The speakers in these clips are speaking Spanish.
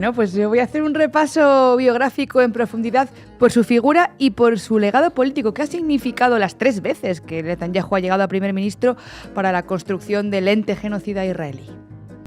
No, pues yo voy a hacer un repaso biográfico en profundidad por su figura y por su legado político, que ha significado las 3 veces que Netanyahu ha llegado a primer ministro para la construcción del ente genocida israelí.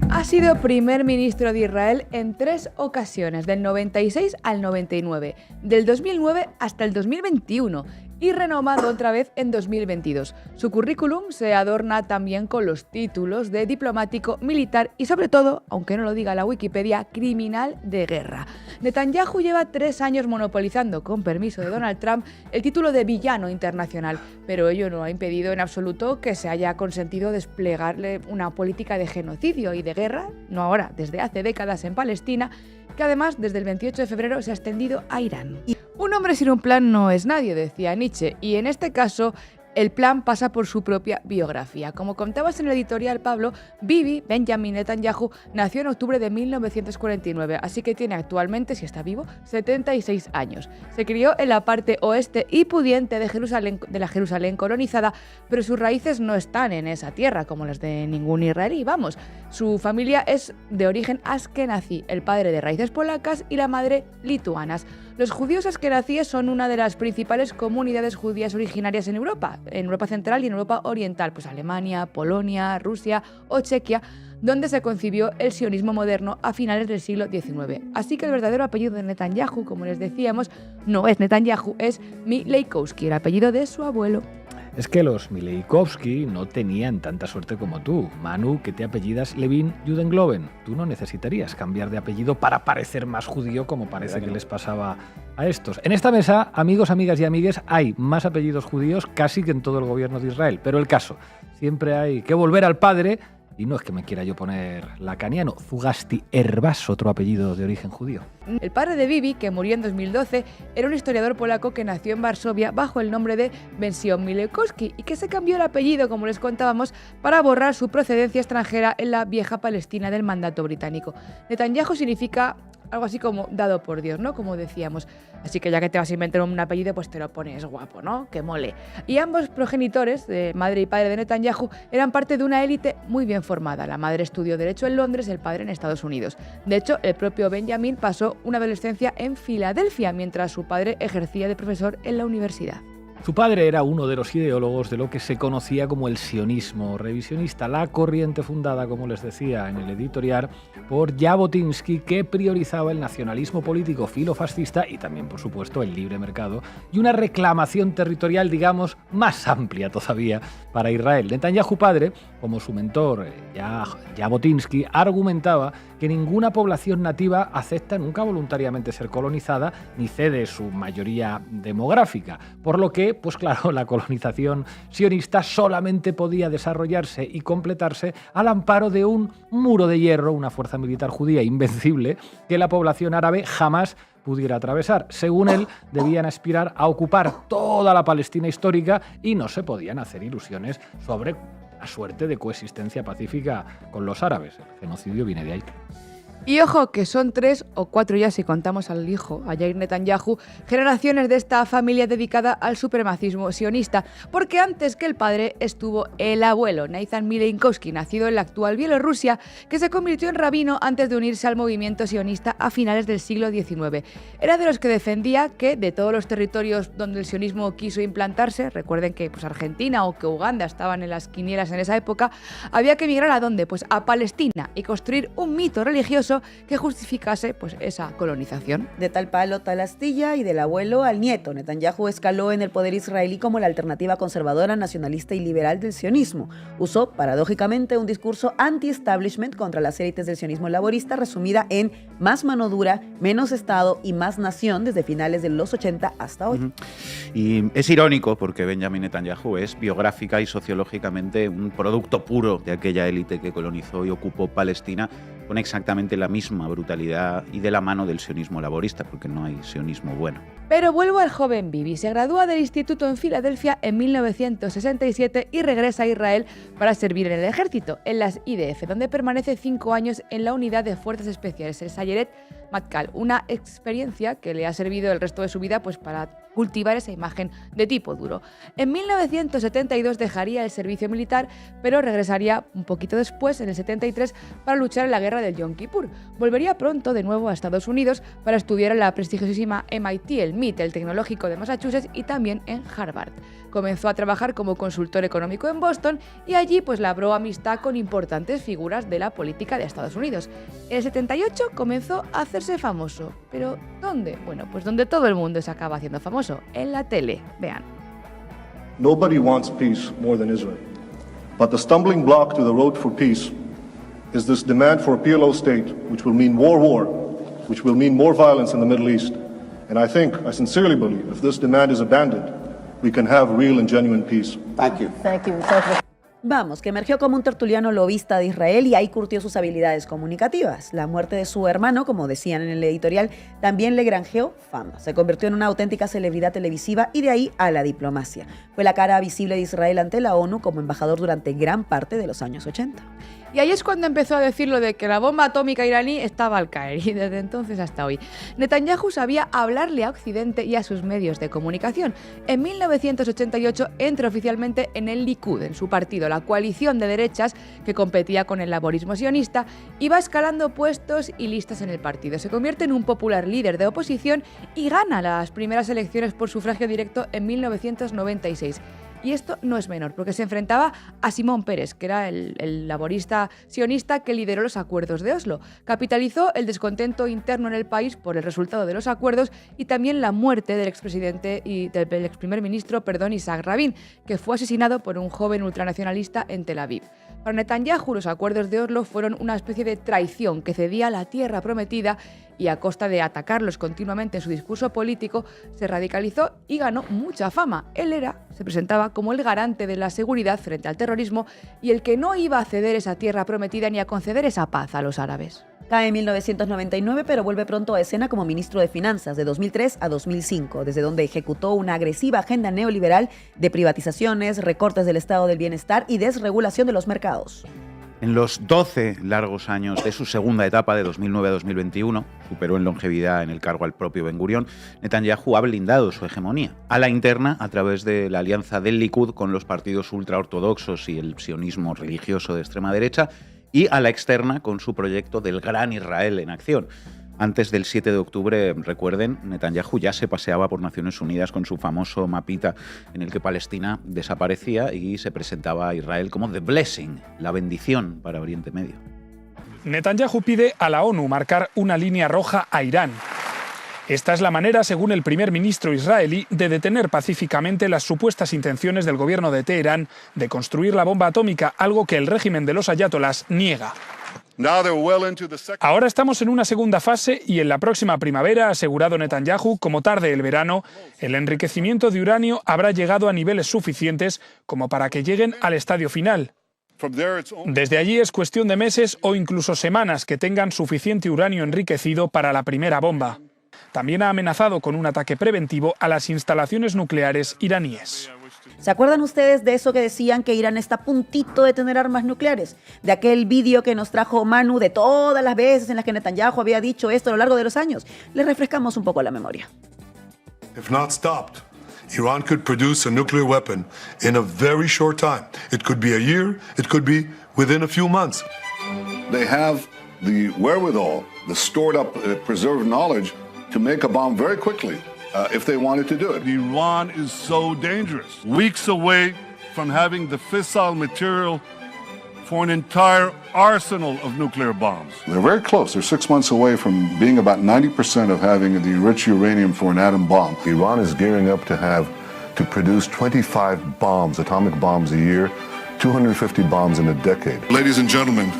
Ha sido primer ministro de Israel en 3 ocasiones, del 96 al 99, del 2009 hasta el 2021 y renomado otra vez en 2022. Su currículum se adorna también con los títulos de diplomático, militar y, sobre todo, aunque no lo diga la Wikipedia, criminal de guerra. Netanyahu lleva 3 años monopolizando, con permiso de Donald Trump, el título de villano internacional, pero ello no ha impedido en absoluto que se haya consentido desplegarle una política de genocidio y de guerra, no ahora, desde hace décadas en Palestina, que además desde el 28 de febrero se ha extendido a Irán. Un hombre sin un plan no es nadie, decía Nietzsche, y en este caso el plan pasa por su propia biografía. Como contabas en el editorial, Pablo, Bibi, Benjamin Netanyahu, nació en octubre de 1949, así que tiene actualmente, si está vivo, 76 años. Se crió en la parte oeste y pudiente de la Jerusalén colonizada, pero sus raíces no están en esa tierra, como las de ningún israelí, vamos. Su familia es de origen askenazí, el padre de raíces polacas y la madre lituanas. Los judíos askenazíes son una de las principales comunidades judías originarias en Europa Central y en Europa Oriental, pues Alemania, Polonia, Rusia o Chequia, donde se concibió el sionismo moderno a finales del siglo XIX. Así que el verdadero apellido de Netanyahu, como les decíamos, no es Netanyahu, es Mileikowski, el apellido de su abuelo. Es que los Mileikowski no tenían tanta suerte como tú. Manu, que te apellidas Levin Judengloben. Tú no necesitarías cambiar de apellido para parecer más judío como parece que les pasaba a estos. En esta mesa, amigos, amigas y amigues, hay más apellidos judíos casi que en todo el gobierno de Israel. Pero el caso, siempre hay que volver al padre. Y no es que me quiera yo poner lacaniano, Zugasti Herbás, otro apellido de origen judío. El padre de Bibi, que murió en 2012, era un historiador polaco que nació en Varsovia bajo el nombre de Benzion Mileikowski y que se cambió el apellido, como les contábamos, para borrar su procedencia extranjera en la vieja Palestina del mandato británico. Netanyahu significa algo así como dado por Dios, ¿no? Como decíamos. Así que ya que te vas a inventar un apellido, pues te lo pones guapo, ¿no? Que mole. Y ambos progenitores, madre y padre de Netanyahu, eran parte de una élite muy bien formada. La madre estudió Derecho en Londres, el padre en Estados Unidos. De hecho, el propio Benjamin pasó una adolescencia en Filadelfia, mientras su padre ejercía de profesor en la universidad. Su padre era uno de los ideólogos de lo que se conocía como el sionismo revisionista, la corriente fundada, como les decía en el editorial, por Jabotinsky, que priorizaba el nacionalismo político filofascista y también, por supuesto, el libre mercado y una reclamación territorial, digamos, más amplia todavía para Israel. Netanyahu padre, como su mentor Jabotinsky, argumentaba que ninguna población nativa acepta nunca voluntariamente ser colonizada ni cede su mayoría demográfica, por lo que, pues claro, la colonización sionista solamente podía desarrollarse y completarse al amparo de un muro de hierro, una fuerza militar judía invencible que la población árabe jamás pudiera atravesar. Según él, debían aspirar a ocupar toda la Palestina histórica y no se podían hacer ilusiones sobre la suerte de coexistencia pacífica con los árabes. El genocidio viene de ahí. Y ojo, que son 3 o 4 ya, si contamos al hijo, a Yair Netanyahu, generaciones de esta familia dedicada al supremacismo sionista, porque antes que el padre estuvo el abuelo, Nathan Mileikowski, nacido en la actual Bielorrusia, que se convirtió en rabino antes de unirse al movimiento sionista a finales del siglo XIX. Era de los que defendía que de todos los territorios donde el sionismo quiso implantarse, recuerden que pues, Argentina o que Uganda estaban en las quinielas en esa época, había que emigrar ¿a dónde? Pues a Palestina y construir un mito religioso que justificase pues, esa colonización. De tal palo, tal astilla, y del abuelo al nieto, Netanyahu escaló en el poder israelí como la alternativa conservadora, nacionalista y liberal del sionismo. Usó, paradójicamente, un discurso anti-establishment contra las élites del sionismo laborista, resumida en más mano dura, menos Estado y más nación desde finales de los 80 hasta hoy. Y es irónico porque Benjamin Netanyahu es biográfica y sociológicamente un producto puro de aquella élite que colonizó y ocupó Palestina con exactamente la misma brutalidad y de la mano del sionismo laborista, porque no hay sionismo bueno. Pero vuelvo al joven Bibi. Se gradúa del instituto en Filadelfia en 1967 y regresa a Israel para servir en el ejército, en las IDF, donde permanece 5 años en la unidad de fuerzas especiales, el Sayeret Matkal, una experiencia que le ha servido el resto de su vida pues, para cultivar esa imagen de tipo duro. En 1972 dejaría el servicio militar, pero regresaría un poquito después, en el 73, para luchar en la guerra guerra del Yom Kippur. Volvería pronto de nuevo a Estados Unidos para estudiar en la prestigiosísima MIT, el MIT, el Tecnológico de Massachusetts, y también en Harvard. Comenzó a trabajar como consultor económico en Boston y allí pues labró amistad con importantes figuras de la política de Estados Unidos. En el 78 comenzó a hacerse famoso. ¿Pero dónde? Bueno, pues donde todo el mundo se acaba haciendo famoso, en la tele. Vean. Nobody wants peace more than Israel. But the stumbling block to the road for peace is this demand for a PLO state, which will mean more war, which will mean more violence in the Middle East. And I sincerely believe, if this demand is abandoned, we can have real and genuine peace. Thank you. Thank you. Vamos, que emergió como un tertuliano lobista de Israel y ahí curtió sus habilidades comunicativas. La muerte de su hermano, como decían en el editorial, también le granjeó fama. Se convirtió en una auténtica celebridad televisiva y de ahí a la diplomacia. Fue la cara visible de Israel ante la ONU como embajador durante gran parte de los años 80. Y ahí es cuando empezó a decir lo de que la bomba atómica iraní estaba al caer, y desde entonces hasta hoy. Netanyahu sabía hablarle a Occidente y a sus medios de comunicación. En 1988 entra oficialmente en el Likud, en su partido, la coalición de derechas que competía con el laborismo sionista, y va escalando puestos y listas en el partido. Se convierte en un popular líder de oposición y gana las primeras elecciones por sufragio directo en 1996. Y esto no es menor, porque se enfrentaba a Simón Peres, que era el laborista sionista que lideró los acuerdos de Oslo. Capitalizó el descontento interno en el país por el resultado de los acuerdos y también la muerte del expresidente y del ex primer ministro, Isaac Rabin, que fue asesinado por un joven ultranacionalista en Tel Aviv. Para Netanyahu, los acuerdos de Oslo fueron una especie de traición que cedía la tierra prometida y a costa de atacarlos continuamente en su discurso político, se radicalizó y ganó mucha fama. Él se presentaba como el garante de la seguridad frente al terrorismo y el que no iba a ceder esa tierra prometida ni a conceder esa paz a los árabes. Cae en 1999, pero vuelve pronto a escena como ministro de Finanzas de 2003 a 2005, desde donde ejecutó una agresiva agenda neoliberal de privatizaciones, recortes del estado del bienestar y desregulación de los mercados. En los 12 largos años de su segunda etapa, de 2009 a 2021, superó en longevidad en el cargo al propio Ben Gurión, Netanyahu ha blindado su hegemonía. A la interna, a través de la alianza del Likud con los partidos ultraortodoxos y el sionismo religioso de extrema derecha, y a la externa con su proyecto del Gran Israel en acción. Antes del 7 de octubre, recuerden, Netanyahu ya se paseaba por Naciones Unidas con su famoso mapita en el que Palestina desaparecía y se presentaba a Israel como The Blessing, la bendición para Oriente Medio. Netanyahu pide a la ONU marcar una línea roja a Irán. Esta es la manera, según el primer ministro israelí, de detener pacíficamente las supuestas intenciones del gobierno de Teherán de construir la bomba atómica, algo que el régimen de los ayatolás niega. Ahora estamos en una segunda fase y en la próxima primavera, ha asegurado Netanyahu, como tarde el verano, el enriquecimiento de uranio habrá llegado a niveles suficientes como para que lleguen al estadio final. Desde allí es cuestión de meses o incluso semanas que tengan suficiente uranio enriquecido para la primera bomba. También ha amenazado con un ataque preventivo a las instalaciones nucleares iraníes. ¿Se acuerdan ustedes de eso que decían que Irán está a puntito de tener armas nucleares? De aquel vídeo que nos trajo Manu de todas las veces en las que Netanyahu había dicho esto a lo largo de los años. Les refrescamos un poco la memoria. If not stopped, Iran could produce a nuclear weapon in a very short time. It could be a year, it could be within a few months. They have the wherewithal, the stored up, preserved knowledge to make a bomb very quickly if they wanted to do it. Iran is so dangerous. Weeks away from having the fissile material for an entire arsenal of nuclear bombs. They're very close. They're 6 months away from being about 90% of having the enriched uranium for an atom bomb. Iran is gearing up to produce 25 bombs, atomic bombs a year, 250 bombs in a decade. Ladies and gentlemen,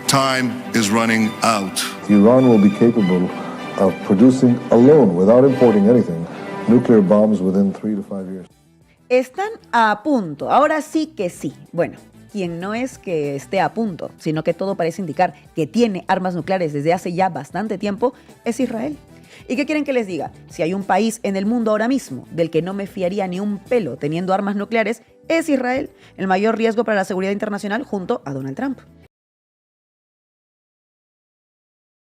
time is running out. Iran will be capable of producing alone, without importing anything, nuclear bombs within 3 to 5 years. Están a punto, ahora sí que sí. Bueno, quien no es que esté a punto, sino que todo parece indicar que tiene armas nucleares desde hace ya bastante tiempo, es Israel. ¿Y qué quieren que les diga? Si hay un país en el mundo ahora mismo del que no me fiaría ni un pelo teniendo armas nucleares, es Israel, el mayor riesgo para la seguridad internacional junto a Donald Trump.